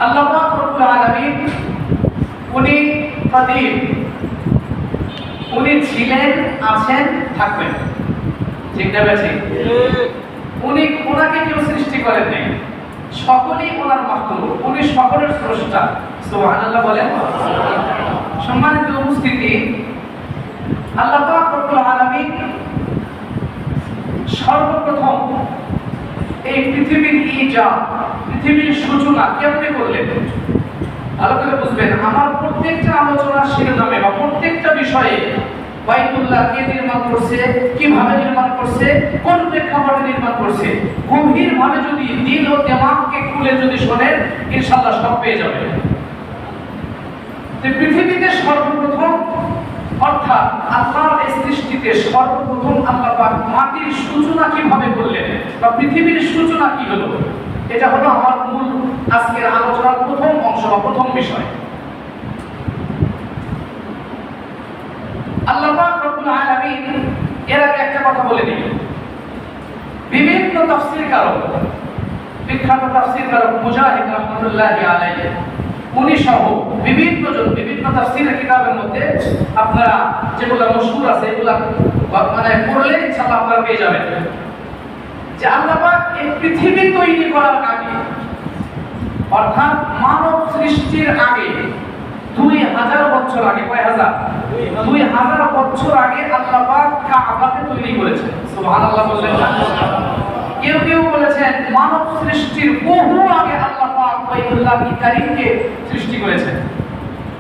আল্লাহ পাক রব্বুল আলামিন উনি কাদির, উনি ছিলেন, আছেন, থাকবেন। ঠিক না বেশি? উনি ওনাকে কেউ সৃষ্টি করেন নাই, সকলেই ওনার মাখলুক, উনি সকলের স্রষ্টা। সুবহানাল্লাহ বলেন। সম্মানিত উপস্থিতি, আল্লাহ পাক রব্বুল আলামিন সর্বপ্রথম এই পৃথিবীর ইজাদ, পৃথিবীর সূচনা কেমনে করলেন? ভালো করে বুঝবেন। আমার প্রত্যেকটা আলোচনার শিরোনামে বা প্রত্যেকটা বিষয়ে বাইতুল্লাহ কে নির্মাণ করছে, কিভাবে নির্মাণ করছে, কোন প্রেক্ষাপটে নির্মাণ করছে, গভীরভাবে যদি দিল ও দিমাগকে খুলে যদি শোনেন, ইনশাআল্লাহ সব পেয়ে যাবেন। পৃথিবীতে সর্বপ্রথম, অর্থাৎ আল্লাহর এই সৃষ্টিতে সর্বপ্রথম আল্লাহ পাক মাটির সূচনা কিভাবে করলেন বা পৃথিবীর সূচনা কি হলো, এটা হলো আমার মূল আজকের আলোচনার প্রথম অংশ বা প্রথম বিষয়। আল্লাহ পাক রব্বুল আলামিন এর আগে একটা কথা বলে দিই। বিভিন্ন তাফসীরকারক, বিখ্যাত তাফসীরকারক মুজাহিদ রাহমাতুল্লাহি আলাইহি, উনি সহ বিভিন্ন তাফসীরের কিতাবের মধ্যে আপনারা যেগুলো মশহুর আছে এগুলা মানে পড়লে ইনশাআল্লাহ আপনারা পেয়ে যাবেন যে আল্লাহ পাক এই পৃথিবী তৈরি করার আগে, অর্থাৎ মানব সৃষ্টির আগে 2000 বছর আগে, কয় হাজার? 2000 বছর আগে আল্লাহ পাক কাবাকে তৈরি করেছেন। সুবহানাল্লাহ বললেন না? কেউ কেউ বলেছেন মানব সৃষ্টির বহু আগে আল্লাহ পাক বাইতুল্লাহ কারীমকে সৃষ্টি করেছেন।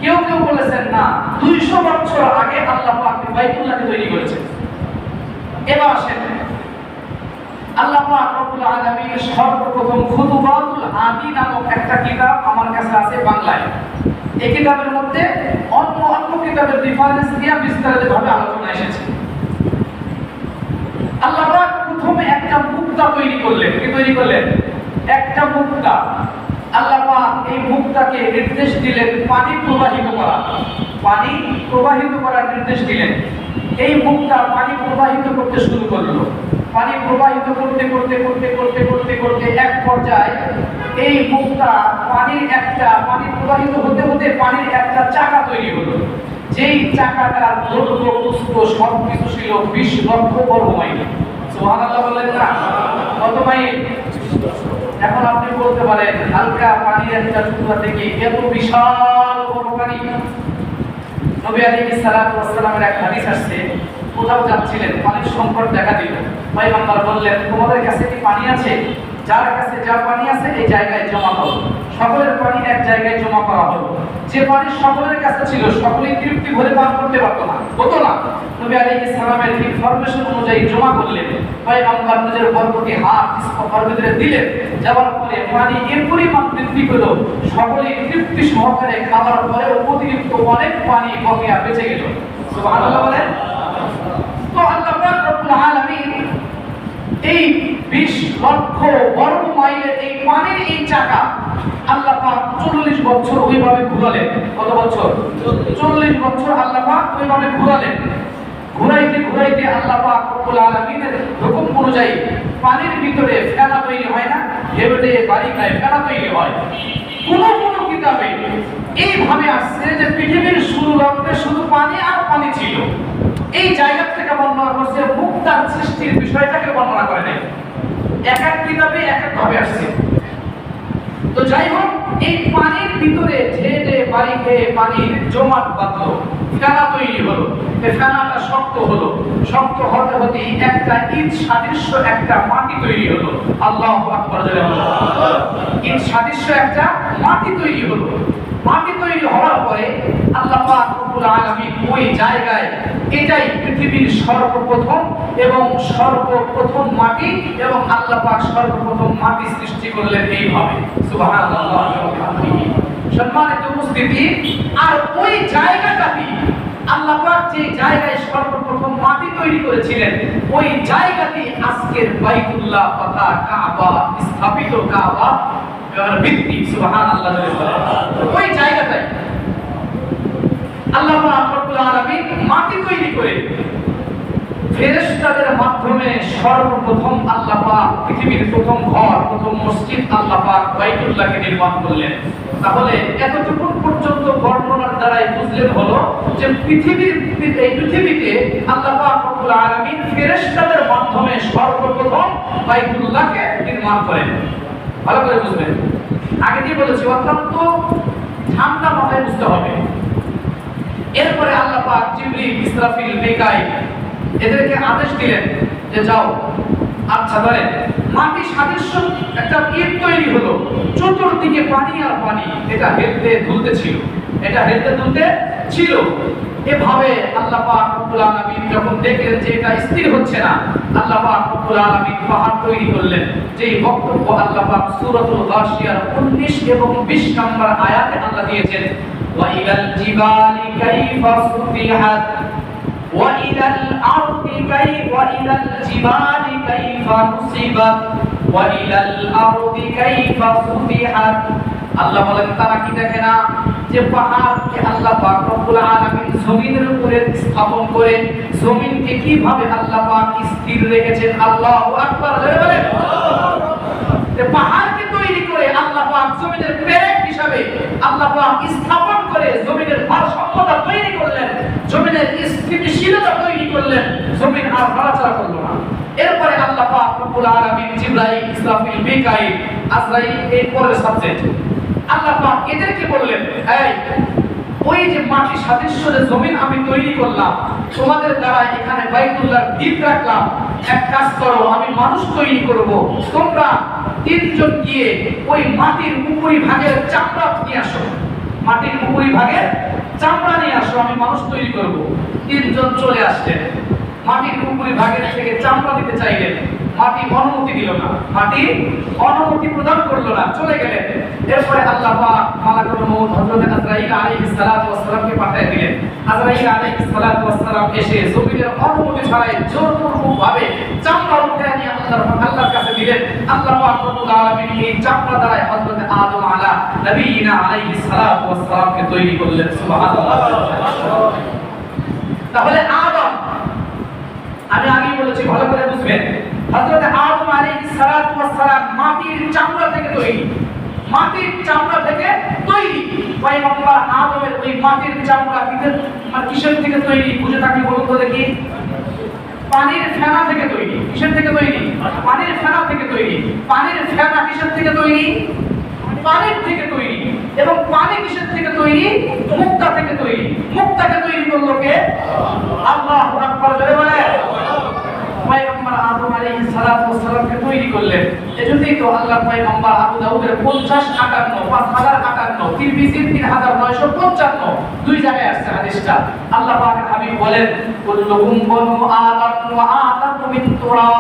কেউ কেউ বলেছেন না, 200 বছর আগে আল্লাহ পাক বাইতুল্লাহকে তৈরি করেছেন। এবার আসেন, আল্লাহ পাক রব্বুল আলামিন সর্বপ্রথম খুতুবাতুল হাদি নামক একটা কিতাব আমার কাছে আছে বাংলায়। এই কিতাবের মধ্যে অন্য কিতাবের রেফারেন্স দিয়ে বিস্তারিতভাবে আলোচনা এসেছে। আল্লাহ পাক প্রথমে একটা মুক্তা তৈরি করলেন। কি তৈরি করলেন? একটা মুক্তা। আল্লাহ পাক এই মুক্তাকে নির্দেশ দিলেন পানি প্রবাহিত করা, পানি প্রবাহিত করার নির্দেশ দিলেন। এই মুক্তা পানি প্রবাহিত করতে শুরু করলো। পানি প্রবাহিত করতে করতে করতে করতে করতে করতে এক পর্যায়ে এই মুক্তা পানি প্রবাহিত হতে হতে পানির একটা চাকা তৈরি হলো। যেই চাকাটার দৈর্ঘ্য প্রস্থ সবকিছু ছিল 20 লক্ষ বর্গ মাইল। সুবহানাল্লাহ বললেন না? কত মাইল? এখন আপনি বলতে পারেন হালকা পানির একটা টুকরা থেকে এত বিশাল বড় পানি। নবী আলাইহিস সালাতু ওয়াস সালামের এক হাদিস আসছে, কোথাও যাচ্ছিলেন, পানির সংকট দেখা দিল। পয়গম্বর বললেন, তোমাদের কাছে কি পানি আছে? যার কাছে যা পানি আছে এই জায়গায় জমা করো। সকলের পানি এক জায়গায় জমা করা হলো। যে পানি সকলের কাছে ছিল সকলেই তৃপ্তি ভরে পান করতে পারতো না, হতো না। নবী আলাইহিস সালামের ইনফরমেশন অনুযায়ী জমা করলেন। পয়গম্বর নিজের বরকতি হাত ইসফার ভিতরে দিলেন। যাওয়ার পরে পানি এর পরিমাণ বৃদ্ধি পেল, সকলেই তৃপ্তি সহকারে খাওয়ার পরে অতিরিক্ত অনেক পানি বকেয়া বেঁচে গেল। সুবহানাল্লাহ বলেন। তো আল্লাহ পাক রব্বুল আলামিন এই 20 লক্ষ বর্গ মাইলের এই পানির এই চাকা আল্লাহ পাক 40 বছর ওইভাবে ঘোরালেন। কত বছর? 40 বছর আল্লাহ পাক ওইভাবে ঘোরালেন। ঘুরাইতে ঘুরাইতে আল্লাহ পাক রব্বুল আলামিনের হুকুম অনুযায়ী পানির ভিতরে ফেনা তৈরি হয় না? হেবেটে বারিকায় ফেনা তৈরি হয়। কোন কিতাবে এইভাবে আসছে যে পৃথিবীর শুরু লগ্নে শুধু পানি আর পানি ছিল। এই জায়গা থেকে বর্ণনা করছে, মুক্তার সৃষ্টির বিষয়টাকে বর্ণনা করে নাই। এক এক কিতাবে এক এক ভাবে আসছে। তো যাই হোক, এই পানির ভিতরে ঢেলে বাড়ি খেয়ে পানির জমাট বাঁধলো, ফেনা তৈরি হলো। এই ফেনাটা শক্ত হলো, শক্ত হতে হতে একটা ইট সাদৃশ্য একটা মাটি তৈরি হলো। আল্লাহু আকবার। ইট সাদৃশ্য একটা মাটি তৈরি হলো। মাটি তৈরি হওয়ার পরে আল্লাহ পাক রব্বুল আলামিন ওই জায়গায়, এটাই পৃথিবীর সর্বপ্রথম মাটি, এবং আল্লাহ পাক সর্বপ্রথম মাটি সৃষ্টি করলেন এইভাবে। সুবহানাল্লাহ। সম্মানিত উপস্থিতি, আর ওই জায়গাটাতে আল্লাহ পাক যে জায়গায় সর্বপ্রথম মাটি তৈরি করেছিলেন, ওই জায়গাতে আজকের বাইতুল্লাহ তথা কাবা স্থাপিত, কাবা ভিত্তি। সুবহানাল্লাহ। ওই জায়গাটায় আল্লাহ পাক রব্বুল আলামিন মাটি তৈরি করে ফেরেশতাদের মাধ্যমে সর্বপ্রথম আল্লাহ পাক পৃথিবীর প্রথম ঘর, প্রথম মসজিদ আল্লাহ পাক বাইতুল্লাহকে নির্মাণ করলেন। তাহলে এতটুকু পর্যন্ত বর্ণনার দ্বারাই বুঝলেন হলো যে পৃথিবীতে আল্লাহ পাক রব্বুল আলামিন ফেরেশতাদের মাধ্যমে সর্বপ্রথম বাইতুল্লাহকে নির্মাণ করেন। ভালো করে বুঝবেন। আগে দিয়ে বলেছি অত্যন্ত ঠান্ডা মাথায় বুঝতে হবে। এরপরে আল্লাহ পাক জিবরিল, ইসরাফিল, মিকাইল এদেরকে আদেশ দিলেন যে যাও। আচ্ছা ধরেন মাটি সাদৃশ্য একটা ইট তৈরি হলো, চতুর্দিকে পানি আর পানি, এটা হেলতে দুলতে ছিল। এভাবে আল্লাহ পাক রব্বুল আলামিন যখন দেখলেন যে এটা স্থির হচ্ছে না, আল্লাহ পাক রব্বুল আলামিন পাহাড় তৈরি করলেন। যেই বক্তব্য আল্লাহ পাক সূরাতুল গাশিয়ার 19 এবং 20 নম্বর আয়াতে আল্লাহ দিয়েছেন, ওয়া ইলাল জিবালি কাইফা সুতিহাত ওয়া ইলাল আরদি ওয়া ইলাল জিবালি কাইফা নুসিবাত ওয়া ইলাল আরদি কাইফা সুতিহাত। আল্লাহ বলেন তারা কি দেখে না যে পাহাড়কে আল্লাহ পাক রব্বুল আলামিন জমিনের উপরে স্থাপন করে জমিনকে কিভাবে আল্লাহ পাক স্থির রেখেছেন। আল্লাহু আকবার। বলেন যে পাহাড়কে তৈরি করে আল্লাহ পাক জমিনের পেরেক হিসাবে আল্লাহ পাক স্থাপন করে জমিনের ভারসাম্যতা তৈরি করলেন, জমিনের স্থিতিশীলতা তৈরি করলেন, জমিন আর নড়াচড়া করলো না। এরপরে আল্লাহ পাক রব্বুল আলামিন জিবরাইল, ইসরাফিল, মিকাইল, আজরাইল এই পরের সাবজেক্ট আল্লাহ পাক এদেরকে বললেন, এই ওই যে মাটি সাদৃশ্য যে জমিন আমি তৈরি করলাম, তোমাদের দ্বারা এখানে বাইতুল্লাহর ভিত রাখলাম, এক কাজ করো, আমি মানুষ তৈরি করব, তোমরা তিনজন গিয়ে ওই মাটির উপরি ভাগের চামড়া নিয়ে আসো, মাটির উপরি ভাগের চামড়া নিয়ে আসো, আমি মানুষ তৈরি করব। তিনজন চলে আসলেন, মাটির উপরি ভাগের থেকে চামড়া দিতে চাইলেন, মাটি অনুমতি দিল না, মাটি অনুমতি প্রদান করলো না, চলে গেলেন। এরপরে আল্লাহ পাক মালাকুল মউত হযরত আজরাইল আলাইহিস সালাতু ওয়াস সালামকে পাঠিয়ে দিলেন। আজরাইল আলাইহিস সালাতু ওয়াস সালাম এসে জমিনের অনুমতি ছাড়াই জোরপূর্বক ভাবে চামড়া উঠিয়ে নিয়ে আল্লাহর কাছে দিলেন। আল্লাহ পাক রব্বুল আলামিন এই চামড়া দ্বারা হযরত আদম নবিয়িনা আলাইহিস সালাতু ওয়াস সালামকে তৈরি করলেন। সুবহানাল্লাহ। তাহলে আদম, আমি আগেই বলেছি ভালো করে বুঝবেন, হযরত আদম আলাইহিস সালাতু ওয়াস সালাম মাটির চামড়া থেকে তৈরি, মাটির চামড়া থেকে তৈরি। পয়গম্বর আদমের ওই মাটির চামড়া কিসের থেকে তৈরি? বুঝে থাকলে বলুন তো দেখি। পানির ফেনা থেকে তৈরি। কিসের থেকে তৈরি? পানির ফেনা থেকে তৈরি। পানির ফেনা কিসের থেকে তৈরি? পানির থেকে তৈরি। এবং পানি কিসের থেকে তৈরি? মুক্তা থেকে তৈরি। মুক্তাকে তৈরি করলো কে? আল্লাহু আকবার। জোরে বলেন। পয়গম্বর আদম আলাইহিস সালাতু ওয়াস সালামকে তৈরি করলেন। এজন্যই তো আল্লাহর পয়গম্বর আবু দাউদের 5058 তিরমিজির 3955 দুই জায়গায় আছে হাদিসটা। আল্লাহ পাকের হাবিব বলেন, কুল্লুহুম বনু আদম ওয়া আদম মিন তুরাব।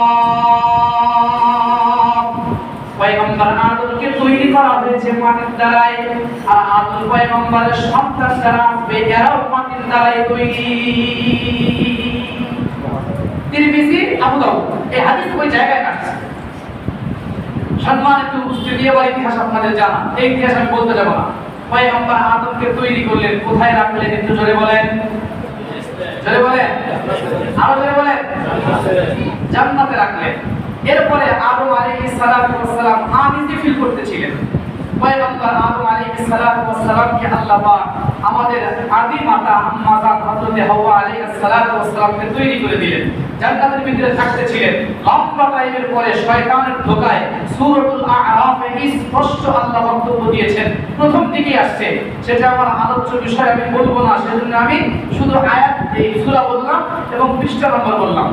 পয়গম্বর আদমকে তৈরি করা হয়েছে মাটির দ্বারাই, আর আদম পয়গম্বরের সন্তান যারা আসবে এরাও মাটির দ্বারাই তৈরি। তিরমিজি, আবু দাউদ এই হাদিস ওই জায়গায় আসছে। সম্মানিত উপস্থিতি, এবার ইতিহাস আপনাদের জানা, এই ইতিহাস আমি বলতে যাব না। পয়গম্বর আদমকে তৈরি করলেন, কোথায় রাখলেন একটু জোরে বলেন। জোরে বলেন, আরো জোরে বলেন। জান্নাতে রাখলেন। এরপরে আদম আলাইহিস সালাতু ওয়াস সালাম আনিজি ফিল করতেছিলেন। পয়গম্বর আদম আলাইহিস সালাতু ওয়াস সালামকে আল্লাহ পাক আমাদের আদি মাতা আম্মা জান হযরত হাওয়া আলাইহিস সালাতু ওয়াস সালামকে তৈরি করে দিলেন। জান্নাতের ভিতরে থাকতেছিলেন। লম্বা টাইমের পরে শয়তানের ধোঁকায় সূরাতুল আ'রাফে স্পষ্ট আল্লাহ বক্তব্য দিয়েছেন। প্রথম দিকে আসছে, সেটা আমার আলোচ্য বিষয় আমি বলবো না, সেজন্য আমি শুধু আয়াত এই সূরা বললাম এবং পৃষ্ঠা নম্বর বললাম।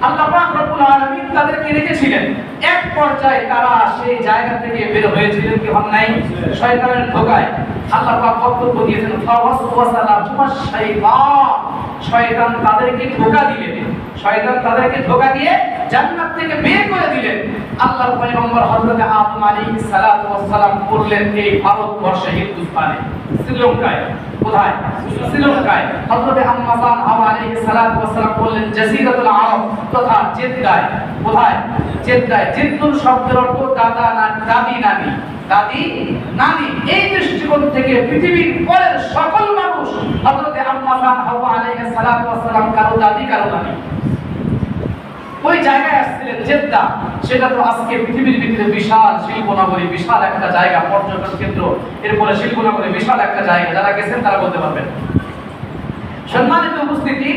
আল্লাহ পাক রব্বুল আলামিন তাদেরকে রেখেছিলেন। এক পর্যায়ে তারা সেই জায়গা থেকে বের হয়েছিলেন কি হন নাই? শয়তানের ধোঁকায়। আল্লাহ পাক বক্তব্য দিয়েছেন, ফাওয়াসওয়াসা লাহুমুশ শাইতান। শয়তান তাদেরকে ধোঁকা দিলেন। শয়তান তাদেরকে ধোঁকা দিয়ে জান্নাত থেকে বের করে দিলেন। আল্লাহর পয়গম্বর হযরত আদম আলাইহিস সালাতু ওয়াস সালাম করলেন এই ভারতবর্ষে, হিন্দুস্তানে, শ্রীলঙ্কায়। কোথায়? শ্রীলঙ্কায়। হযরত আম্মা জান হাওয়া আলাইহিস সালাতু ওয়াস সালাম করলেন জাজিরাতুল আরব তথা জেদ্দায়। কোথায়? জেদ্দায়। জেদ্দুল শব্দের অর্থ দাদা, দাদি, নানি। দাদি, নানি। এই দৃষ্টিকোণ থেকে পৃথিবীর পরের সকল মানুষ হযরত আম্মা জান হাওয়া আলাইহিস সালাতু ওয়াস সালাম কারো দাদি, কারো নানি। ওই জায়গায় আসছিলেন জেদ্দা, সেটা তো আজকে পৃথিবীর ভিতরে বিশাল শিল্পনগরী, বিশাল একটা জায়গা, পর্যটন কেন্দ্র, এরপরে শিল্পনগরী বিশাল একটা জায়গা, যারা গেছেন তারা বলতে পারবেন। সম্মানিত উপস্থিতি,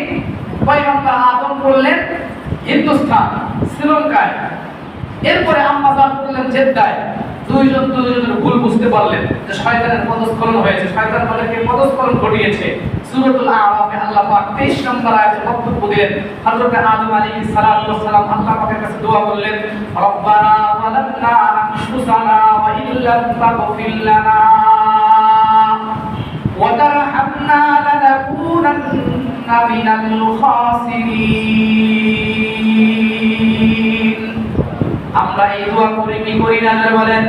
পয়গম্বর আদম করলেন হিন্দুস্তান, শ্রীলঙ্কায়, এরপরে আম্মা জান করলেন জেদ্দায়। দুইজনের ভুল বুঝতে পারলেন যে শয়তানের পদস্খলন হয়েছে, শয়তান তাদেরকে পদস্খলন ঘটিয়েছে। সূরাতুল আরাফে আল্লাহ পাক 23 নম্বর আয়াতে বক্তব্য দিলেন। হযরত আদম আলাইহিস সালাতু ওয়াস সালাম আল্লাহ পাকের কাছে দোয়া করলেন, রব্বানা যালামনা আনফুসানা ওয়া ইল্লাম তাগফির লানা ওয়া তারহামনা লানাকুনান্না মিনাল খাসিরিন। আমরা এই দোয়া করে কি করি না বলেন?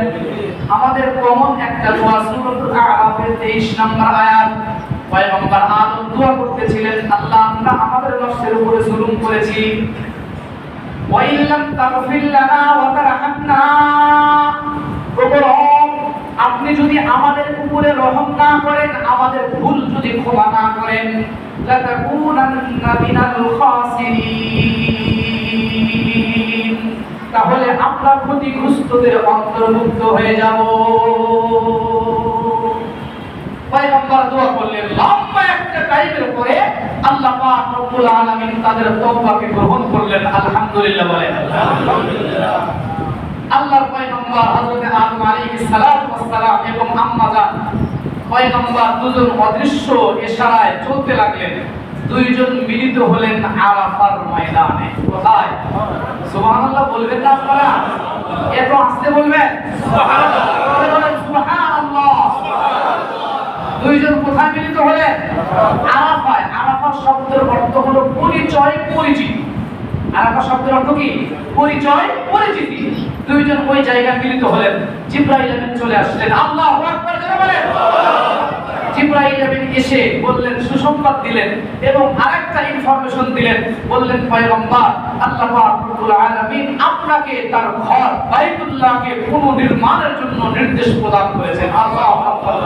আমাদের কমন একটা দোয়া, সূরাতুল আরাফের 23 নম্বর আয়াত। পয়গম্বর আদম দোয়া করতেছিলেন, আল্লাহ আমরা আমাদের নফসের উপরে জুলুম করেছি, ওয়া ইল্লাম তাগফির লানা ওয়া তারহামনা, আপনি যদি আমাদের উপরে রহম না করেন, আমাদের ভুল যদি ক্ষমা না করেন, লাতাকুনান্না মিনাল খাসিরিন, তাহলে আমরা ক্ষতিগ্রস্তদের অন্তর্ভুক্ত হয়ে যাব। পয়গম্বর দোয়া করলেন, লম্বা একটা টাইমের পরে আল্লাহ পাক রব্বুল আলামিন তাদের তওবাকে গ্রহণ করলেন। আলহামদুলিল্লাহ বলেন আলহামদুলিল্লাহ। আল্লাহর পয়গম্বর হযরত আদম আলাইহিস সালাতু ওয়াস সালাম এবং আম্মা জান পয়গম্বর দুজন অদৃশ্য ইশারায় চলতে লাগলেন। দুইজন মিলিত হলেন আরাফার ময়দানে। কোথায়? সুবহানাল্লাহ বলবেন না আপনারা? এত আস্তে বলবেন সুবহানাল্লাহ, সুবহানাল্লাহ। দুইজন কোথায় মিলিত হলেন? আরাফায়। আরাফা শব্দের অর্থ হলো পরিচয়, পরিচিতি। আরাফা শব্দের অর্থ কি? পরিচয়, পরিচিতি। দুইজন ওই জায়গায় মিলিত হলেন। জিবরাইল আমিন চলে আসলেন। আল্লাহু আকবার জোরে বলেন। জিবরাইল আমিন এসে বললেন, সুসংবাদ দিলেন এবং আরেকটা ইনফরমেশন দিলেন। বললেন, পয়গম্বর আল্লাহ পাক রব্বুল আলামিন আপনাকে তার ঘর বাইতুল্লাহকে পুনর্নির্মাণের জন্য নির্দেশ প্রদান করেছেন। আল্লাহু আকবার।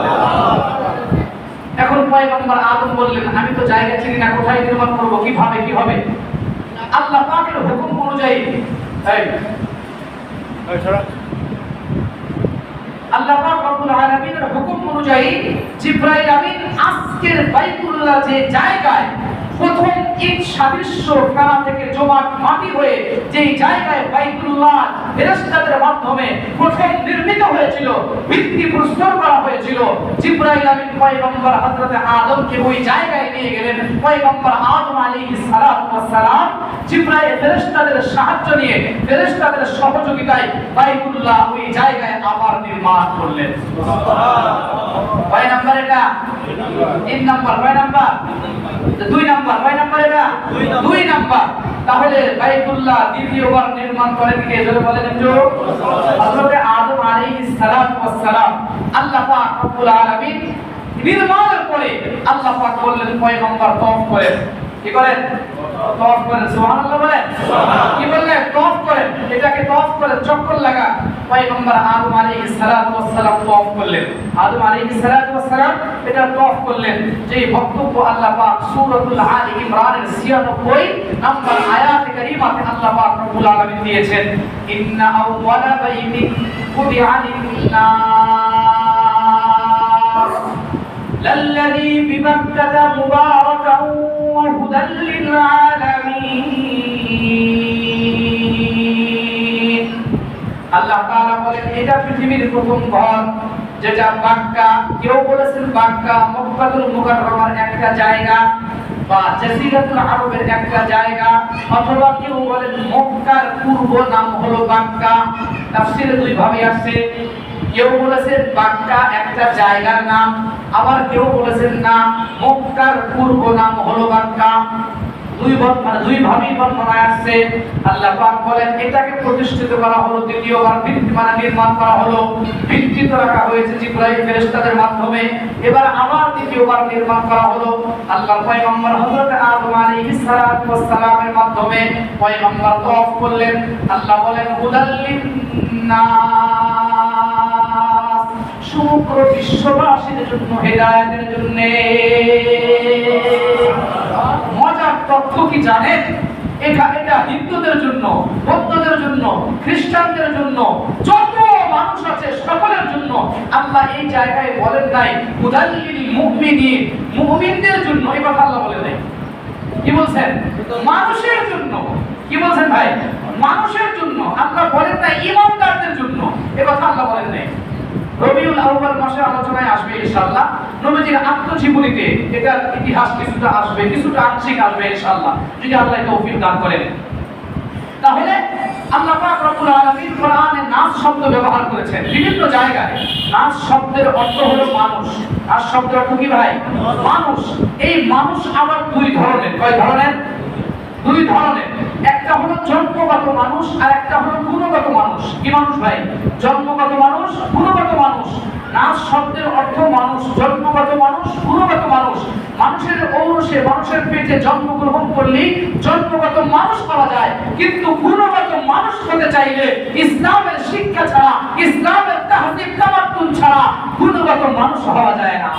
এখন পয়গম্বর আদম বললেন, আমি তো জায়গা চিনি না, কোথায় নির্মাণ করব, কিভাবে কি হবে? আল্লাহ পাকের হুকুম অনুযায়ী আল্লাহ পাক রব্বুল আলামিনের হুকুম অনুযায়ী জিবরাইল আমিন আজকের বাইতুল্লাহ যে জায়গায় প্রথম ইট সাদৃশ্য ফেলা থেকে জমাট মাটি হয়ে যেই জায়গায় বাইতুল্লাহ ফেরেশতাদের মাধ্যমে প্রথম নির্মিত হয়েছিল, ভিত্তি প্রস্তর করা হয়েছিল, জিবরাইল আমিন পয়গম্বর হযরত আদমকে ওই জায়গায় নিয়ে গেলেন। পয়গম্বর আদম আলাইহিস সালাতু ওয়াস সালাম জিবরাইল ফেরেশতাদের সাহায্য নিয়ে, ফেরেশতাদের সহযোগিতায় বাইতুল্লাহ ওই জায়গায় আবার নির্মাণ করলেন। সুবহানাল্লাহ। কয় নাম্বার এটা? 3 নাম্বার। কয় নাম্বার? 2 নাম্বার। কয় নাম্বার এটা? 2 নাম্বার। তাহলে বাইতুল্লাহ দ্বিতীয়বার নির্মাণ করেন কে? জোরে বলেন একটু। হযরত আদম আলাইহিস সালাতু ওয়াস সালাম। আল্লাহ পাক রব্বুল আলামিন নির্মাণের পরে আল্লাহ পাক বললেন, পয়গম্বর তওয়াফ করেন। কি করেন? তওয়াফ করেন। সুবহানাল্লাহ বলেন। কি বললেন? তওয়াফ করেন। এটাকে তওয়াফ করেন, চক্কর লাগা। পয়গম্বর আদম আলাইহিস সালাতু ওয়াস সালাম তওয়াফ করলেন। আদম আলাইহিস সালাতু ওয়াস সালাম এটা তওয়াফ করলেন। যে বক্তব্য আল্লাহ পাক সূরাতুল আলি ইমরানের 96 নম্বর আয়াতে কারীমাতে আল্লাহ পাক রব্বুল আলামিন দিয়েছেন, ইন্না আউওয়ালা বাইতিন কুদিআ লিন-নাস লাল্লাযী বিবাক্কাতা মুবারাকান ওয়া হুদাল লিল-আলামিন। আল্লাহ তাআলা বলেন, এটা পৃথিবীর প্রথম ঘর, যেটা মক্কা, কেউ বলেছেন মক্কা মক্কাতুল মুকাররমার একটা জায়গা বা জাজিরাতুল আরবের একটা জায়গা, অথবা কেউ বলেন মক্কার পূর্ব নাম হলো মক্কা। তাফসীরে দুই ভাবে আসছে। কেউ বলেছেন মক্কা একটা জায়গার নাম, আবার কেউ বলেছেন না মক্কার পূর্ব নাম হলো মক্কা। দুই ভাবে বর্ণনা আসছে। আল্লাহ পাক বলেন, এটাকে প্রতিষ্ঠিত করা হলো দ্বিতীয়বার, ভিত্তি নির্মাণ করা হলো, ভিত্তি তো রাখা হয়েছে জিবরাইল ফেরেশতাদের মাধ্যমে। এবার আবার দ্বিতীয়বার নির্মাণ করা হলো আল্লাহর পয়গম্বর হযরত আদম আলাইহিস সালাতু ওয়াস সালামের মাধ্যমে। পয়গম্বর তওয়াফ করলেন। আল্লাহ বলেন, হুদাল লিন-নাস, সমগ্র বিশ্ববাসীর জন্য, হেদায়েতের জন্য। মজার তথ্য কি জানেন? এটা হিন্দুদের জন্য, বৌদ্ধদের জন্য, খ্রিস্টানদের জন্য, যত মানুষ আছে সকলের জন্য। আল্লাহ এই জায়গায় বলেন নাই হুদাল্লিল মুমিনিন, মুমিনদের জন্য, এই কথা আল্লাহ বলেন নাই। কি বলছেন? মানুষের জন্য। কি বলছেন ভাই? মানুষের জন্য। আল্লাহ বলেন নাই ঈমানদারদের জন্য, এই কথা আল্লাহ বলেন নাই। রবিউল আউয়াল মাসে আলোচনায় আসবে ইনশাআল্লাহ। নবীজির আত্মজীবনীতে এটার ইতিহাস কিছুটা আসবে, কিছুটা আংশিক আসবে ইনশাআল্লাহ, যদি আল্লাহ তৌফিক দান করেন। তাহলে আল্লাহ পাক রব্বুল আলামিন কোরআনে নাস শব্দ ব্যবহার করেছেন বিভিন্ন জায়গায়। নাস শব্দের অর্থ হলো মানুষ। নাস শব্দের অর্থ কি ভাই? মানুষ। এই মানুষ আবার দুই ধরনের। কয় ধরনের? দুই ধরনের। একটা হলো জন্মগত মানুষ আর একটা হলো গুণগত মানুষ। কি মানুষ ভাই? জন্মগত মানুষ, গুণগত মানুষ। নাস শব্দের অর্থ মানুষ, জন্মগত মানুষ, গুণগত মানুষ। মানুষের ঔরসে, মানুষের পেটে জন্মগ্রহণ করলেই জন্মগত মানুষ পাওয়া যায়, কিন্তু গুণগত মানুষ হতে চাইলে ইসলামের শিক্ষা ছাড়া, ইসলামের তাহজিব তামাদ্দুন ছাড়া গুণগত মানুষ হওয়া যায় না।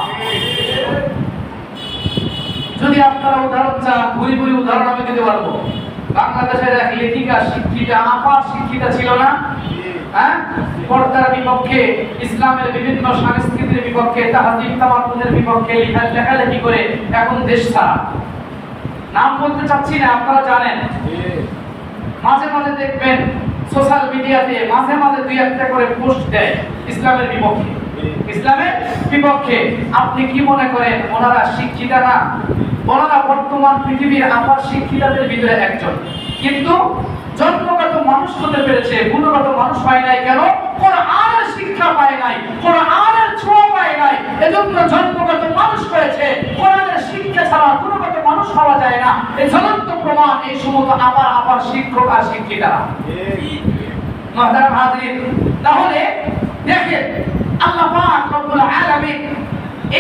যদি আপনারা উদাহরণ চান, ভুরি ভুরি উদাহরণ আমি দিতে পারবো। বাংলাদেশের এক লেখিকা, শিক্ষিতা, আপার শিক্ষিতা ছিল না? হ্যাঁ, পর্দার বিপক্ষে, ইসলামের বিভিন্ন সংস্কৃতির বিপক্ষে, তাহজিব তামাদ্দুনের বিপক্ষে লেখালেখি করে এখন দেশ ছাড়া। নাম বলতে চাচ্ছি না, আপনারা জানেন। মাঝে মাঝে দেখবেন সোশ্যাল মিডিয়াতে মাঝে মাঝে দুই একটা করে পোস্ট দেয় ইসলামের বিপক্ষে, ইসলামের বিপক্ষে। আপনি কি মনে করেন ওনারা শিক্ষিতা না? ওনারা বর্তমান পৃথিবীর আপার শিক্ষিতাদের ভিতরে একজন, কিন্তু জন্মগত মানুষ হতে পেরেছে, গুণগত মানুষ পায় নাই। কেন? কোরআনের শিক্ষা পায় নাই, কোরআনের ছোঁয়া পায় নাই, এজন্য জন্মগত মানুষ হয়েছে। কোরআনের শিক্ষা ছাড়া গুণগত মানুষ হওয়া যায় না। এই জ্বলন্ত প্রমাণ এই সমস্ত আপার শিক্ষক আর শিক্ষিকারা। মুহতারাম হাজিরিন, তাহলে দেখেন আল্লাহ পাক রব্বুল আলামিন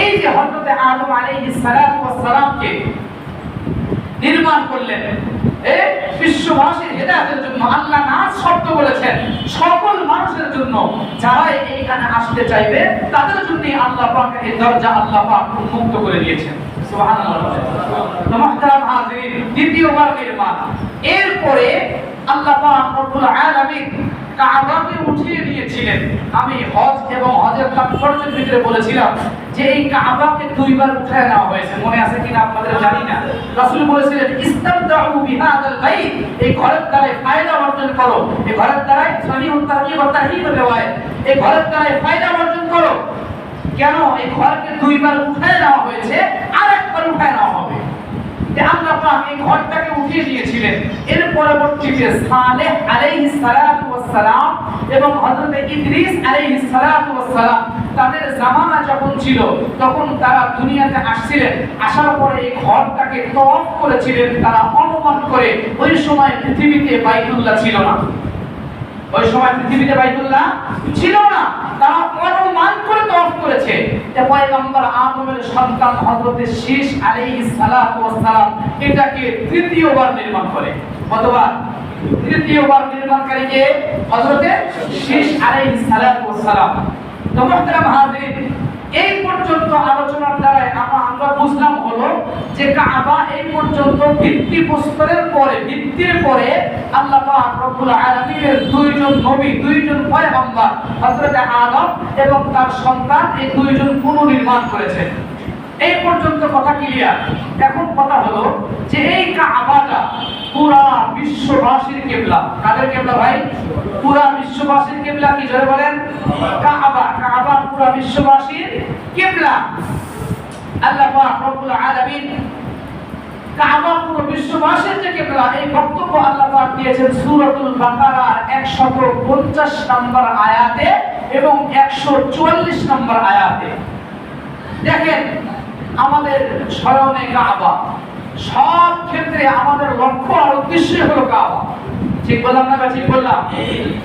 এই যে হযরত আদম আলাইহিস সালাতু ওয়াস সালামকে নির্মাণ করলেন এই বিশ্ববাসীর হেদায়েতের জন্য। আল্লাহ নাস শব্দ বলেছেন সকল মানুষের জন্য, যারা এইখানে আসতে চাইবে তাদের জন্যই আল্লাহ পাক এই দরজা আল্লাহ পাক উন্মুক্ত করে দিয়েছেন। সুবহানাল্লাহ। মুহতারাম হাজিরিন, দ্বিতীয়বার নির্মাণ। এরপরে আল্লাহ পাক রব্বুল আলামিন কাবাকে উঠিয়ে নিয়েছিলেন। আমি হজ এবং হজের তাৎপর্যের ভিতরে বলেছিলাম যে এই কাবাকে দুইবার উঠায় নেওয়া হয়েছে, মনে আছে কিনা আপনাদের জানি না। রাসূল বলেছিলেন ইস্তামতাউ বিহাদাল বাইত, এই ঘরের দ্বারা ফায়দা অর্জন করো, এই ঘরের দ্বারা সহিহুত তারগীব ওয়া তারহীব রিওয়ায়াত, এই ঘরের দ্বারা ফায়দা অর্জন করো। কেন এই ঘরকে দুইবার উঠায় নেওয়া হয়েছে? আরেকবার উঠায় নেওয়া হবে। যে আল্লাহ পাক এই ঘরটাকে উঠিয়ে দিয়েছিলেন। এর পরবর্তীতে সালেহ আলাইহিস সালাতু ওয়াস সালাম এবং হযরত ইদ্রিস আলাইহিস সালাতু ওয়াস সালাম তাদের জামানা যখন ছিল তখন তারা দুনিয়াতে আসছিলেন। আসার পরে এই ঘরটাকে তওয়াফ করেছিলেন। তারা অনুমান করে ওই সময় পৃথিবীতে বাইতুল্লাহ ছিল না, ওই সময় পৃথিবীতে বাইতুল্লাহ ছিল না। তারা অনুমান করে তওয়াফ করেছে যে পয়গম্বর আদমের সন্তান হযরত শীশ আলাইহিস সালাতু ওয়াস সালাম এটাকে তৃতীয়বার নির্মাণ করে। কতবার? তৃতীয়বার নির্মাণকারী কে? হযরত শীশ আলাইহিস সালাতু ওয়াস সালাম। তো মুহতারাম হাজিরিন, এই পর্যন্ত আলোচনার দ্বারা আমরা বুঝলাম হলো যে কাবা এই পর্যন্ত ভিত্তি প্রস্তরের পরে, ভিত্তির পরে আল্লাহ পাক রব্বুল আলামিনের দুইজন নবী, দুইজন পয়গম্বর হযরত আদম এবং তার সন্তান এই দুইজন পুনর্নির্মাণ করেছেন। এই পর্যন্ত কথা ক্লিয়ার। এখন কথা হলো যে এই কাবাটা পুরা বিশ্ববাসীর কিবলা। কাদের কিবলা ভাই? পুরা বিশ্ববাসীর কিবলা। কি জোরে বলেন? কাবা। কাবা পুরা বিশ্ববাসীর কিবলা। আল্লাহ পাক রব্বুল আলামিন কাবা পুরো বিশ্ববাসীর যে কিবলা, এই বক্তব্য আল্লাহ পাক দিয়েছেন সূরাতুল বাকারার 150 নম্বর আয়াতে এবং 144 নম্বর আয়াতে। দেখেন আমাদের স্মরণে কাবা, সব ক্ষেত্রে আমাদের লক্ষ্য আর উদ্দেশ্য হলো কাবা। ঠিক বললাম না? ঠিক বললাম।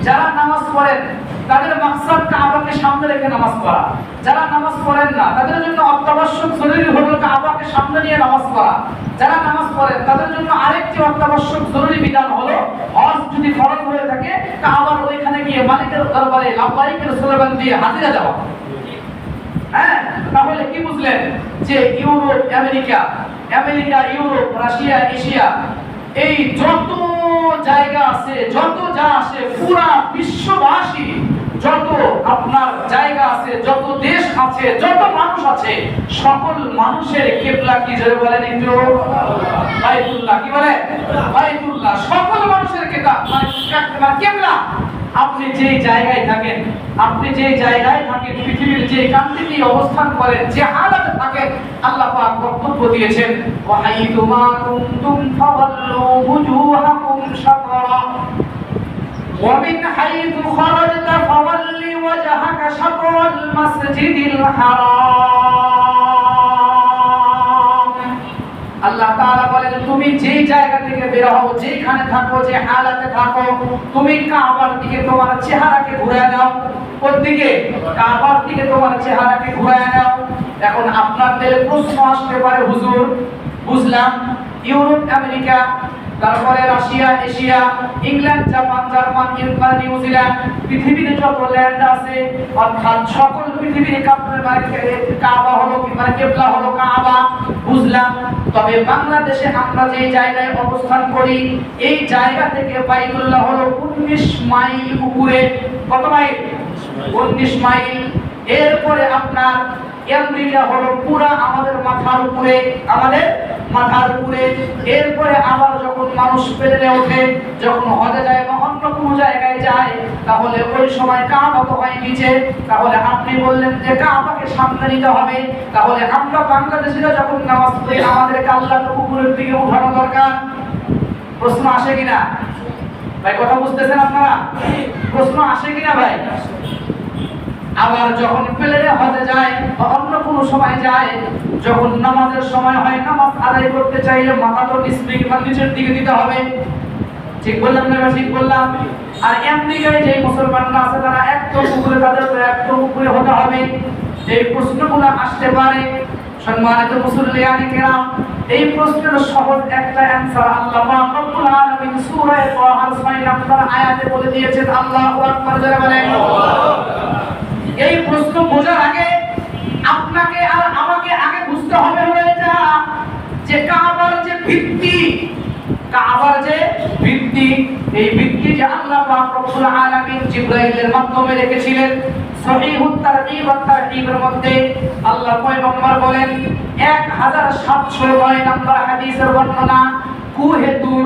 যারা নামাজ পড়েন তাদের মাকসাদ কাবাকে সামনে রেখে নামাজ পড়া। যারা নামাজ পড়েন না তাদের জন্য অত্যাবশ্যক জরুরি হলো কাবাকে সামনে নিয়ে নামাজ পড়া। যারা নামাজ পড়েন তাদের জন্য আরেকটি অত্যাবশ্যক জরুরি বিধান হলো হজ যদি ফরজ হয়ে থাকে কাবার ওইখানে গিয়ে মালিকের দরবারে লাব্বাইকের স্লোগান দিয়ে হাজিরা দেওয়া। হ্যাঁ, তাহলে কি বুঝলেন যে Europe, America, Europe, Russia, Asia এই যত জায়গা আছে, যত যা আছে, পুরা বিশ্ববাসী যত আপনার জায়গা আছে, যত দেশ আছে, যত মানুষ আছে, সকল মানুষের কিবলা কি জোরে বলেন একটু? বাইতুল্লাহ। কি বলে? বাইতুল্লাহ। সকল মানুষের কিবলা মানে কিবলা। আপনি যে জায়গায় থাকেন, আপনি যে জায়গায় থাকেন, পৃথিবীর যে কান্তিতে অবস্থান করেন, যে হালাতে থাকেন, আল্লাহ পাক বক্তব্য দিয়েছেন, ওয়া হাইতুমা কুনতুম ফাওয়াল্লু ওয়ুজুহাকুম শাতরা ওয়া মিন হাইতু খারাজতা ফাওয়াল্লি ওয়াজহাকা শাতরাল মাসজিদিল হারাম। আল্লাহ তাআলা বলেন, তুমি যে জায়গা থেকে বের হও, যেখানে থাকো, যে হালাতে থাকো, তুমি কাবার দিকে তোমার চেহারাকে ঘুরিয়ে দাও। কোন দিকে? কাবার দিকে তোমার চেহারাকে ঘুরিয়ে দাও। এখন আপনাদের প্রশ্ন আসতে পারে, হুজুর বুঝলাম ইউরোপ, আমেরিকা, তারপরে Russia, Asia, England, Japan, German, Ukraine, New Zealand, পৃথিবীর যত ল্যান্ড আছে, অর্থাৎ সকল পৃথিবীর কাবা হলো মানে কিবলা হলো কাবা, বুঝলাম। তবে বাংলাদেশে আমরা যে জায়গায় অবস্থান করি, এই জায়গা থেকে বাইতুল্লাহ হলো 19 মাইল উপরে। কত মাইল? 19 মাইল। এরপরে আপনার আমেরিকা হলো পুরা আমাদের মাথার উপরে, আমাদের মাথার উপরে। এরপরে আবার যখন মানুষ প্লেনে ওঠে, যখন হজে যায় বা অন্য কোনো জায়গায় যায়, তাহলে ওই সময় কাবা তো হয় নিচে। তাহলে আপনি বললেন যে কাবাকে সামনে নিতে হবে, তাহলে আমরা বাংলাদেশিরা যখন নামাজ পড়ি, আমাদের আল্লাহকে উপরের দিকে উঠানো দরকার। প্রশ্ন আসে কিনা ভাই? কথা বুঝতেছেন আপনারা? প্রশ্ন আসে কিনা ভাই? আবার যখন প্লেনে হজে যায় বা অন্য কোনো সময় যায়, যখন নামাজের সময় হয়, নামাজ আদায় করতে চাইলে মাথা তো নিচের দিকে দিতে হবে। ঠিক বললাম না? ঠিক বললাম। আর আমেরিকায় যে মুসলমানরা আছে, তারা একদম উপরে, তাদের তো একদম উপরে হতে হবে। এই প্রশ্নগুলো আসতে পারে। সম্মানিত মুসল্লিয়ানে কেরাম, এই প্রশ্নের সহজ একটা অ্যানসার আল্লাহ পাক রব্বুল আলামিন সূরা তাহার 6 নম্বর আয়াতে বলে দিয়েছেন। আল্লাহু আকবার জোরে বলেন। এই প্রশ্ন বোঝার আগে আপনাকে আর আমাকে আগে বুঝতে হবে এটা, যে কাবার যে ভিত্তি, কাবার যে ভিত্তি, এই ভিত্তি যে আল্লাহ পাক রব্বুল আলামিন জিবরাইলের মাধ্যমে রেখেছিলেন। সহিহুত তারগীব ওয়াত তারহিবের মধ্যে আল্লাহ পয়গম্বর বলেন, 1709 নম্বর হাদিসের বর্ণনা, কুহে তুর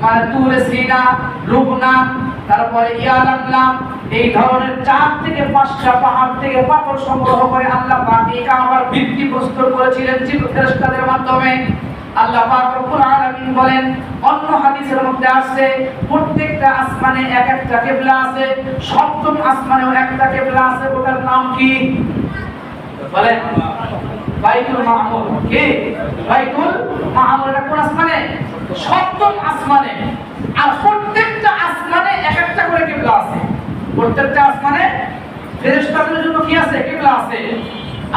মানে তুরে সিনা, লুবনান, তারপরে ইয়ালামলাম, এই ধরনের 4 থেকে 5টা পাহাড় থেকে পাথর সংগ্রহ করে আল্লাহ পাক এই কাবার ভিত্তি প্রস্তুত করেছিলেন ফেরেশতাদের মাধ্যমে। আল্লাহ পাক রব্বুল আলামিন বলেন, অন্য হাদিসের মধ্যে আছে, প্রত্যেকটা আসমানে এক একটা কিবলা আছে, সপ্তম আসমানেও একটা কিবলা আছে। ওটার নাম কি বলেন? বাইতুল মামুর। কি? বাইতুল মামুর। এটা কোন আসমানে? সপ্তম আসমানে। আর প্রত্যেকটা আসমানে এক একটা করে কিবলা আছে। প্রত্যেকটা আসমানে ফেরেশতাদের জন্য কি আছে? কিবলা আছে।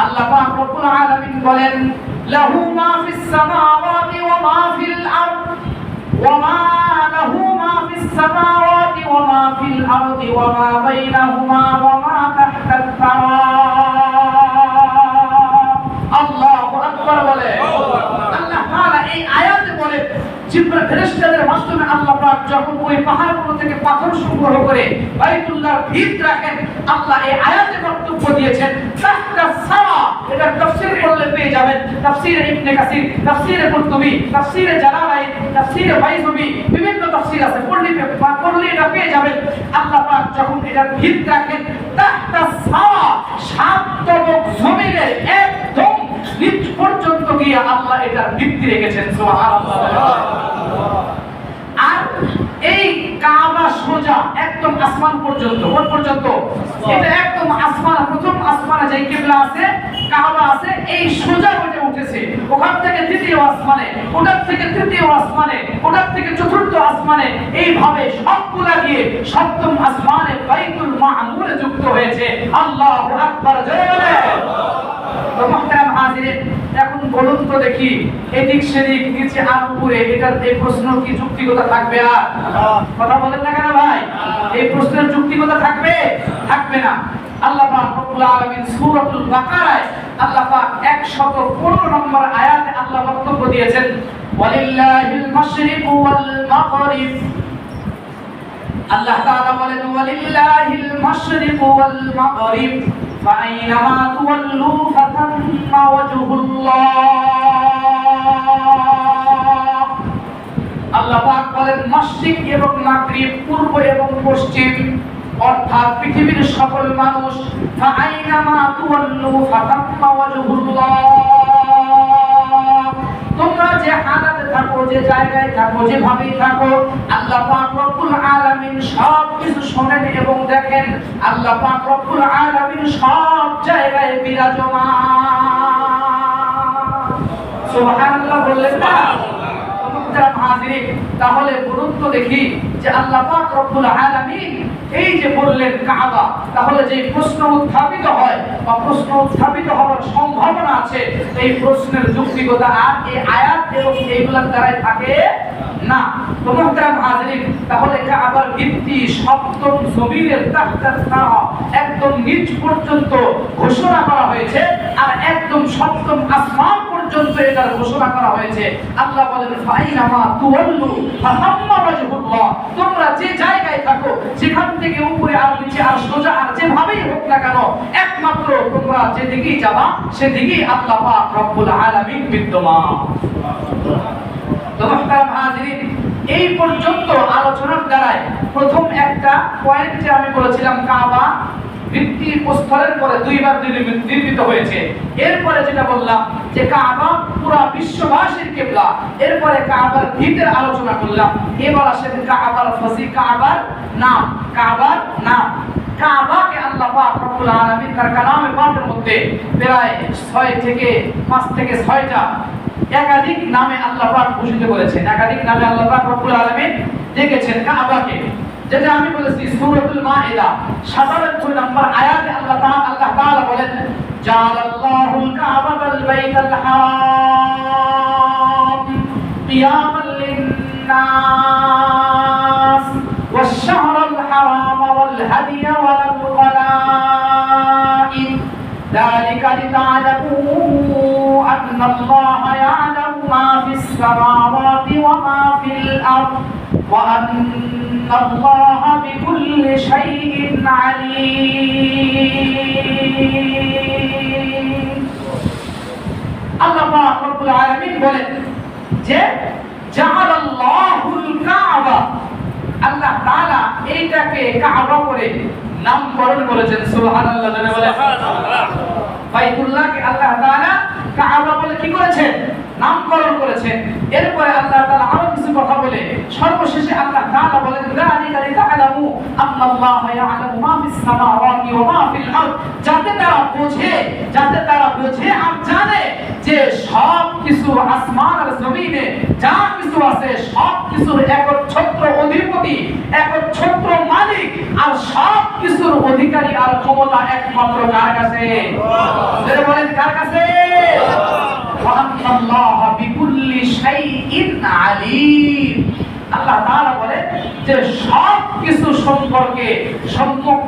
আল্লাহ পাক রব্বুল আলামিন বলেন, লাহু মা ফিস সামাওয়াতি ওয়া মা ফিল আরদ ওয়া মা লাহু মা ফিস সামাওয়াতি ওয়া মা ফিল আরদি ওয়া মা বাইনাহুমা ওয়া মা তাহতাত সারা। আল্লাহু আকবার বলে। আল্লাহ তাআলা এই আয়াতে বলে, জিবরাইল ফেরেশতাদের মাধ্যমে আল্লাহ পাক যখন ওই পাহাড়গুলো থেকে পাথর সংগ্রহ করে বাইতুল্লাহর ভিত রাখেন, আল্লাহ এই আয়াতে বক্তব্য দিয়েছেন, তাহতা সারা। এটা তাফসীর করলে পেয়ে যাবেন, তাফসীরে ইবনে কাসির, তাফসীরে কুরতুবী, তাফসীরে জালালাইন, তাফসীরে বাইজুবী, বিভিন্ন তাফসীর আছে, পড়লে এটা পেয়ে যাবেন। আল্লাহ পাক যখন এটার ভিত রাখেন, তাহতা সারা, 7 তবক জমিনের একদম নিচ পর্যন্ত গিয়ে আল্লাহ এটার ভিত্তি রেখেছেন। সুবহানাল্লাহ। আর এই কাবা সোজা একদম আসমান পর্যন্ত, কোন পর্যন্ত? এটা একদম আসমান, প্রথম আসমানে যে কিবলা আছে, কাবা আছে, এই সোজা ওইটা উঠেছে। ওখান থেকে দ্বিতীয় আসমানে, ওটার থেকে তৃতীয় আসমানে, ওটার থেকে চতুর্থ আসমানে, এইভাবে সবগুলা গিয়ে সপ্তম আসমানে বাইতুল মামুরে যুক্ত হয়েছে। আল্লাহু আকবার জোরে বলেন। তো মুহতারাম হাজিরিন, এখন বলুন তো দেখি, এদিক সেদিক নিচে আর উপরে, এটার এই প্রশ্ন কি যুক্তিগত থাকবে? আর কথা বলেন না কেন ভাই? এই প্রশ্নের যুক্তিগত থাকবে? থাকবে না। আল্লাহ পাক রব্বুল আলামিন সূরাতুল বাকারায় আল্লাহ পাক 115 নম্বর আয়াতে আল্লাহ বক্তব্য দিয়েছেন, ওয়ালিল্লাহিল মাশরিকু ওয়াল মাগরিব। আল্লাহ তাআলা বলেন, ওয়ালিল্লাহিল মাশরিকু ওয়াল মাগরিব ফাআইনামা তুওয়াল্লু ফাতাম্মা ওয়াজহুল্লাহ। আল্লাহ পাক বলেন, মাশরিক এবং মাগরিব, পূর্ব এবং পশ্চিম, অর্থাৎ পৃথিবীর সকল মানুষ, ফাআইনামা তুওয়াল্লু ফাতাম্মা ওয়াজহুল্লাহ। তোমরা যে হালাতে থাকো, যে জায়গায় থাকো, যেভাবেই থাকো, আল্লাহ পাক রব্বুল আলামিন সব কিছু শোনেন এবং দেখেন। আল্লাহ পাক রব্বুল আলামিন সব জায়গায় বিরাজমান। সুবহানাল্লাহ বললেন না? তাহলে বলুন তো দেখি যে আল্লাহ পাক রব্বুল আলামিন এই যে বললেন কাবা, তাহলে যে প্রশ্ন উত্থাপিত হয় বা প্রশ্ন উত্থাপিত হওয়ার সম্ভাবনা আছে, এই প্রশ্নের যৌক্তিকতা আর এই আয়াত এবং এইগুলোর দ্বারাই থাকে না। তো মুহতারাম হাজিরিন, তাহলে কাবার ভিত্তি সপ্তম জমিনের তাহতার সারা একদম নিচ পর্যন্ত ঘোষণা করা হয়েছে, আর একদম সপ্তম আসমান পর্যন্ত এটার ঘোষণা করা হয়েছে। আল্লাহ বলেন, ফাইনামা তুওয়াল্লু ফাতাম্মা ওয়াজহুল্লাহ। তোমরা যে জায়গায় থাকো, যেখান থেকে উপরে আর নিচে আর সোজা আর যেভাবেই হোক না কেন, একমাত্র তোমরা যেদিকেই যাবা সেদিকেই আল্লাহ পাক রব্বুল আলামিন বিদ্যমান। তো মুহতারাম হাজিরিন, এই পর্যন্ত আলোচনার দ্বারাই প্রথম একটা পয়েন্টে আমি বলেছিলাম কাবা ভিত্তি স্থলের পরে দুইবার নির্মিত হয়েছে। এরপরে যেটা বললাম যে কাবা পুরো বিশ্ববাসীর কিবলা, এরপরে কাবার ভিতের আলোচনা করলাম। এবার আসেন কাবার ফজি, কাবার নাম। কাবার নাম, কাবাকে আল্লাহ পাক রব্বুল আলামিন তার কালামে পাকের মধ্যে প্রায় 5 থেকে 6টা একাধিক নামে আল্লাহ পাক ঘোষিত করেছেন। একাধিক নামে আল্লাহ পাক রব্বুল আলামিন ডেকেছেন কাবাকে। যেটা আমি বলেছি সূরাতুল মাইদা 97 নম্বর আয়াতে আল্লাহ তাআলা বলেন, জাআলাল্লাহুল কাবাতাল বাইতাল হারাম কিয়ামান লিন-নাস ওয়াশ-শাহরাল হারাম ওয়াল হাদিয়া ওয়াল কলাঈদ যালিকা লিতা'লামু আন্নাল্লাহা ইয়া'লামু মা ফিস-সামাওয়াতি ওয়া মা ফিল-আরদ وأن الله بكل شيء عليم। আল্লাহ পাক রব্বুল আলামিন বলেন যে জাআলাল্লাহুল কাবা, আল্লাহ তাআলা এইটাকে কাবা করে নামকরণ করেছেন। সুবহানাল্লাহ, জানে বলে সুবহানাল্লাহ। বাইতুল্লাহকে আল্লাহ তাআলা কাবা বলে কি করেছেন? নামকরণ করেছেন। এরপরে আল্লাহ তাআলা আরো কিছু কথা বলে সর্বশেষে আল্লাহ তাআলা বলেন, যালিকা লিতা'লামু আন্নাল্লাহা ইয়া'লামু মা ফিস সামাওয়াতি ওয়া মা ফিল আরদ। যাতে তারা বোঝে আর জানে যে সব কিছু আসমান আর জমিনে যা কিছু আছে সব কিছুর একচ্ছত্র অধিপতি, একচ্ছত্র মালিক, আর সব কিছুর অধিকারী আর ক্ষমতা একমাত্র কার কাছে? আল্লাহ। বলেন কার কাছে? ওয়ান্নাল্লাহা বিকুল্লি শাইইন আলীম। আল্লাহ তাআলা বলেন যে সব কিছু সম্পর্কে সম্যক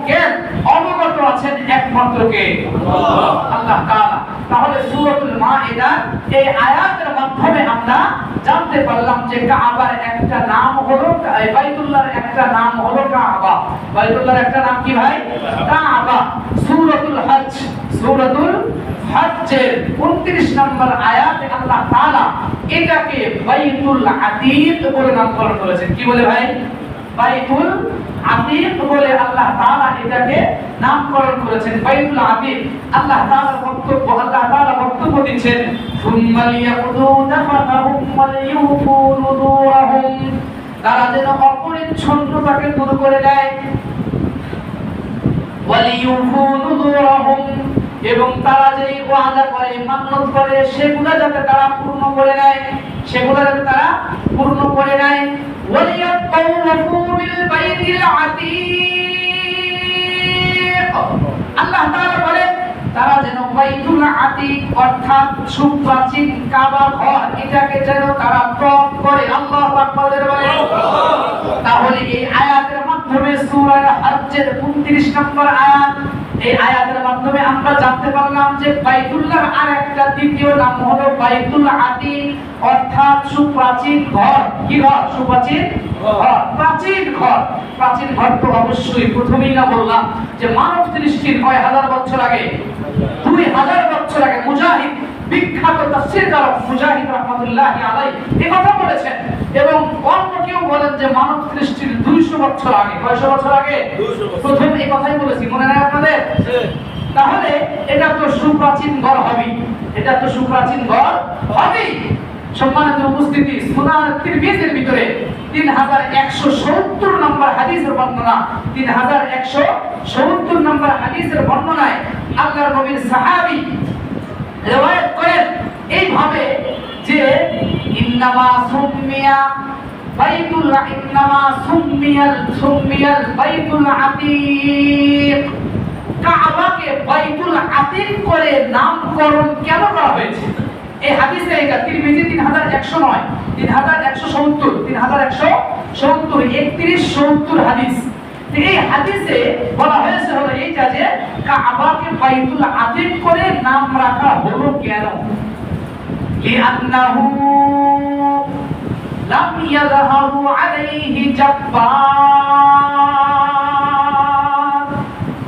অবগত আছেন একমাত্র কে? আল্লাহ তাআলা। তাহলে সূরাতুল মাইদার এই আয়াতের মাধ্যমে আমরা জানতে পারলাম যে কাবার একটা নাম হলো, বাইতুল্লাহর একটা নাম হলো কাবা। বাইতুল্লাহর একটা নাম কি ভাই? কাবা। সূরাতুল হজ্জের 29 নম্বর আয়াতে আল্লাহ তাআলা এটাকে বাইতুল আতীক বলে নামকরণ করেছেন। কি বলে ভাই? বাইতুল আতীক বলে আল্লাহ তাআলা এটাকে নামকরণ করেছেন, বাইতুল আতীক। আল্লাহ তাআলা বক্তব্য দিচ্ছেন, সুম্মা লিয়াকুদু নাফাতাহুম ওয়া লিউফু নুযুরাহুম। তারা যেন অপরিচ্ছন্নতাকে দূর করে দেয়, ওয়া লিউফু নুযুরাহুম, এবং তারা যেই ওয়াদা করে, মান্নত করে, সেগুলো যাতে তারা পূর্ণ করে নেয়, ওয়ালিয়াতাওয়াফু বিল বাইতিল আতীক। আল্লাহ তাআলা বলেন তারা যেন বাইতুল আতীক অর্থাৎ সুপ্রাচীন কাবা ঘর, এটাকে যেন তারা ত্যাগ করে। আল্লাহু আকবার বলে। তাহলে এই আয়াতের মাধ্যমে সূরা হজ্জের 29 নম্বর আয়াত এই আয়াতের মাধ্যমে আমরা জানতে পারলাম যে বাইতুল্লাহ আর একটা দ্বিতীয় নাম হলো বাইতুল আতিক, অর্থাৎ সুপ্রাচীন ঘর। কি ঘর? সুপ্রাচীন ঘর, প্রাচীন ঘর। প্রাচীন ঘর তো অবশ্যই প্রথমেই না বললাম যে মানব সৃষ্টির কয় হাজার বছর আগে, 2000 বছর আগে মুজাহিদ, বিখ্যাত তাফসীরকারক মুজাহিদ রাহমাতুল্লাহি আলাইহি এই কথা বলেছেন। এবং অন্য কেউ বলেন যে মানব সৃষ্টির 200 বছর আগে। কয়শো বছর আগে? প্রথম এই কথাই বলেছি, মনে নাই আপনাদের? তাহলে এটা তো সুপ্রাচীন ঘর হবে, এটা তো সুপ্রাচীন ঘর হবে। সম্মানিত উপস্থিতি, সুনান তিরমিজির ভিতরে 3170 নম্বর হাদিসের বর্ণনা, 3170 নম্বর হাদিসের বর্ণনায় আল্লাহর নবীর সাহাবী রিওয়ায়াত করেন এইভাবে যে ইন্নামা সুমিয়া বাইতুল বাইতুল আতিক, কাবাকে বাইতুল আতিক করে নামকরণ কেন করা হয়েছে? এই হাদিসে এটা তিরমিজি 3109, 3170, 3170, 3170 হাদিস। এই হাদিসে বলা হয়েছে হলো এইটা যে কাবাকে বাইতুল আতিক করে নাম রাখা হলো কেন? লিআন্নাহু লাম ইয়াযহারু আলাইহি জাব্বার,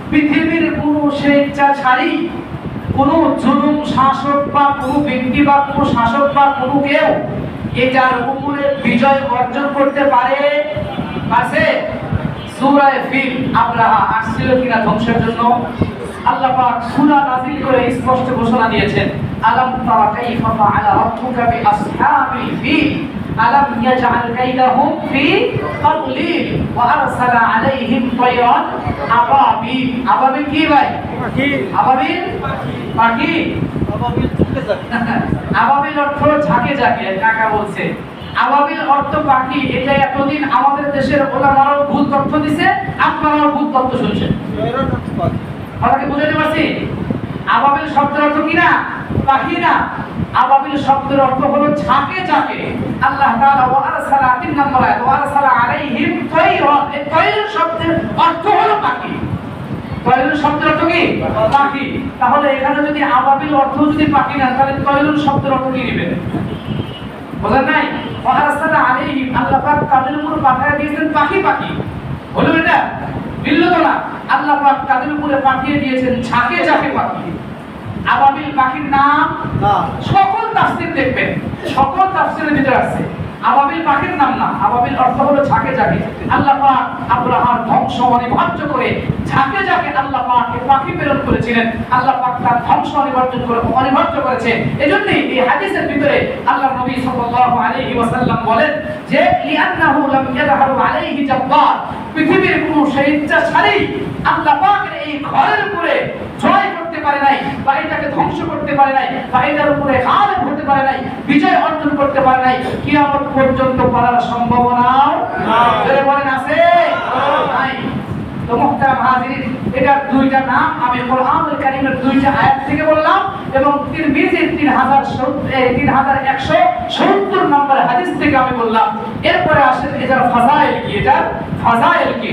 পৃথিবীর কোন স্বেচ্ছাচারী, কোন জুলুম শাসক বা কোন ব্যক্তি বা কোন শাসক বা কোন কেউ এটার উপরে বিজয় অর্জন করতে পারে? পারছে? সূরা ফিল আবরাহা আসছিল কিনা ধ্বংসের জন্য? আল্লাহ পাক সূরা নাযিল করে স্পষ্ট ঘোষণা দিয়েছেন, আলাম তারা কাইফা ফাআলা রাব্বুকা বিআসহাবিল ফিল আলাম ইয়াজআল কাইদাহুম ফি তাদলিল ওয়া আরসালা আলাইহিম তায়রান আবাবিল। আবাবিল কি ভাই? পাখি। আবাবিল পাখি। আবাবিল ঝাঁকে ঝাঁকে। আবাবিল অর্থ ঝাঁকে ঝাঁকে, কাকা বলছে। আবাবিল অর্থ পাখি। এটা এতদিন আমাদের দেশের ওলামারাও ভুল তথ্য দিছে, আপনারাও ভুল তথ্য শুনছেন। কথাকে বুঝাতে পারছি? আবাবিল শব্দের অর্থ কি না? পাখি না। আবাবিল শব্দের অর্থ হলো ঝাঁকে ঝাঁকে। আল্লাহ তাআলা ওয়া আরসালা 3 নম্বর আয়াত ওয়া আরসালা আলাইহিম তায়রান, এই তায়র শব্দের অর্থ হলো পাখি। তায়র শব্দের অর্থ কি? পাখি। তাহলে এখানে যদি আবাবিল অর্থ যদি পাখি না, তাহলে তায়র শব্দের অর্থ কি নেবেন? বুঝেন নাই? ওয়া আরসালা আলাইহিম, আল্লাহ পাক তাদের উপর পাঠিয়ে দিয়েছেন পাখি। পাখি হলো এটা? মিলল তো না? আল্লাহ পাক তাদের উপরে পাঠিয়ে দিয়েছেন ঝাঁকে ঝাঁকে পাখি। আবাবিল পাখির নাম সকল তাফসীর দেখবেন, সকল তাফসীরের ভিতরে আছে। আবাবিল পাখির নাম না, আবাবিল অর্থ হলো ঝাঁকে ঝাঁকে। আল্লাহ পাক আব্রাহার ধ্বংস অনিবার্য করে ঝাঁকে ঝাঁকে আল্লাহ পাক এই পাখি প্রেরণ করেছিলেন। আল্লাহ পাক তার ধ্বংস অনিবার্য করেছে। এজন্যই এই হাদিসের ভিতরে আল্লাহ নবী সাল্লাল্লাহু আলাইহি ওয়াসাল্লাম বলেন যে লিআন্নাহু লাম ইয়াযহারু আলাইহি জাব্বার, পৃথিবীর কোনো স্বেচ্ছাচারী আল্লাহ পাকের এই ঘরের উপরে জয় করতে পারে নাই, বা এটাকে ধ্বংস করতে পারে নাই, বা এটার উপরে গালিব হতে পারে নাই, বিজয় অর্জন করতে পারে নাই। কিয়ামত পর্যন্ত পারার সম্ভাবনাও নাই। বলেন আছে? নাই। তো মুহতারাম হাজিরিন, এটার দুইটা নাম আমি কোরআনুল কারীমের দুইটা আয়াত থেকে বললাম এবং তিরমিজির 3170 নম্বর হাদিস থেকে আমি বললাম। এরপরে আসেন এটার ফাজাইল কি? এটার ফাজাইল কি?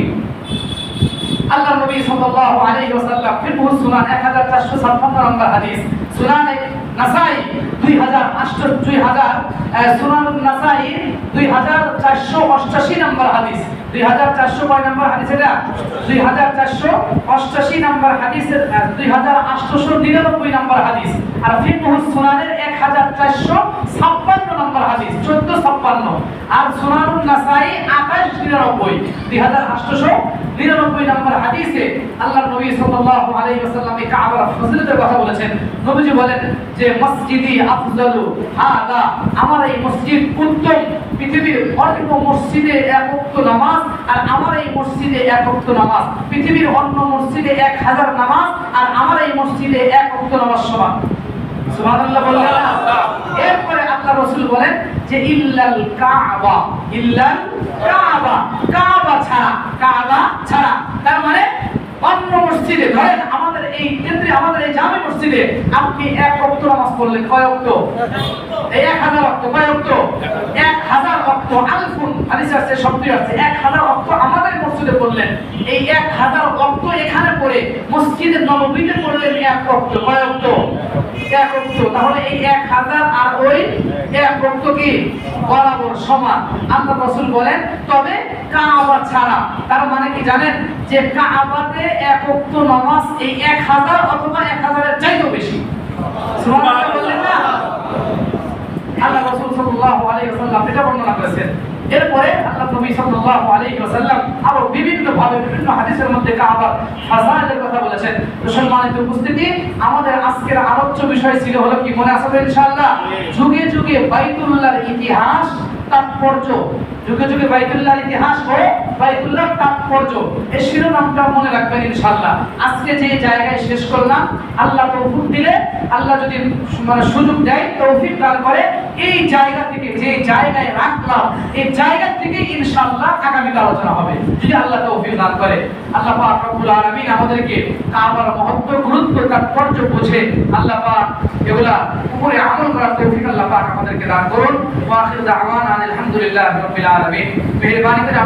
আল্লাহ নবী সাল্লাল্লাহু আলাইহি ওয়াসাল্লাম ফিরহুস সুনান 1456 নম্বর হাদিস, সুনান নাসাই 2000 সুনান নাসাই 2488 নম্বর হাদিস, 2400 কয় নম্বর হাদিস? এটা 2488 নম্বর হাদিসের 2899 নম্বর হাদিস। আর ফিরহুস সুনানের 1456 নম্বর হাদিস, 1456। আর সুনানুন নাসাই 2899, 2899 নম্বর হাদিসে আল্লাহর নবী সাল্লাল্লাহু আলাইহি ওয়াসাল্লাম এই কাবার ফজিলতের কথা বলেছেন। নবীজি বলেন যে মসজিদি আফজালু হাদা, আমার এই মসজিদ উত্তম, পৃথিবীর অন্য মসজিদে এক ওয়াক্ত নামাজ আর আমার এই মসজিদে এক ওয়াক্ত নামাজ, পৃথিবীর অন্য মসজিদে 1000 নামাজ আর আমার এই মসজিদে এক ওয়াক্ত নামাজ সমান। সুবহানাল্লাহ বললেন না? এরপরে আল্লাহ রাসূল বলেন যে ইল্লাল কাবা, ইল্লাল কাবা, কাবা ছাড়া, কাবা ছাড়া। তার মানে অন্য মসজিদে ধরেন আমাদের এই কেন্দ্রে আমাদের এই জামে মসজিদে আপনি এক ওয়াক্ত নামাজ পড়লেন, কয় ওয়াক্ত? এই 1000 ওয়াক্ত। কয় ওয়াক্ত? 1000 ওয়াক্ত। আলফুন হাদিস আছে, শব্দ আছে, 1000 ওয়াক্ত আমাদের মসজিদে পড়লেন। এই 1000 ওয়াক্ত এখানে পড়ে মসজিদে নববীতে পড়লেন এক ওয়াক্ত। কয় ওয়াক্ত? এক ওয়াক্ত। তাহলে এই 1000 আর ওই এক ওয়াক্ত কি বরাবর সমান? আল্লাহ রাসূল বলেন তবে কাবা ছাড়া। তার মানে কি জানেন যে কাবাতে এক ওয়াক্ত নামাজ এই 1000 অথবা 1000 এর চাইতেও বেশি। সুবহানাল্লাহ বললেন না? আল্লাহ রাসূল সাল্লাল্লাহু আলাইহি ওয়াসাল্লাম এটা বর্ণনা করেছেন। এরপরে আল্লাহ নবী সাল্লাল্লাহু আলাইহি ওয়াসাল্লাম আরো বিভিন্ন ভাবে বিভিন্ন হাদিসের মধ্যে কাবার ফাজাইলের কথা বলেছেন। তো সম্মানিত উপস্থিতি, আমাদের আজকের আলোচ্য বিষয় ছিল হলো কি মনে আছে ইনশাআল্লাহ? যুগে যুগে বাইতুল্লাহর ইতিহাস, তাৎপর্য। যুগে যুগে বাইতুল্লাহর ইতিহাস ও বাইতুল্লাহর তাৎপর্য, এই শিরোনামটা মনে রাখবেন ইনশাআল্লাহ। আজকে যে জায়গায় শেষ করলাম, আল্লাহ তৌফিক দিলে, আল্লাহ যদি সুযোগ দেয়, তৌফিক দান করে, এই জায়গা থেকে যে জায়গায় রাখলাম এই জায়গা থেকে ইনশাআল্লাহ আগামীতে আলোচনা হবে যদি আল্লাহ তৌফিক দান করে। আল্লাহ পাক রব্বুল আলামিন আমাদেরকে কাবার মহত্ব, গুরুত্ব, তাৎপর্য বুঝে আল্লাহ পাক এগুলা উপরে আমল করার তৌফিক আল্লাহ পাক আমাদেরকে দান করুন। ওয়া আখিরু দাওয়ানা আলহামদুলিল্লাহি রাব্বিল আলামিন। মেহেরবানি করে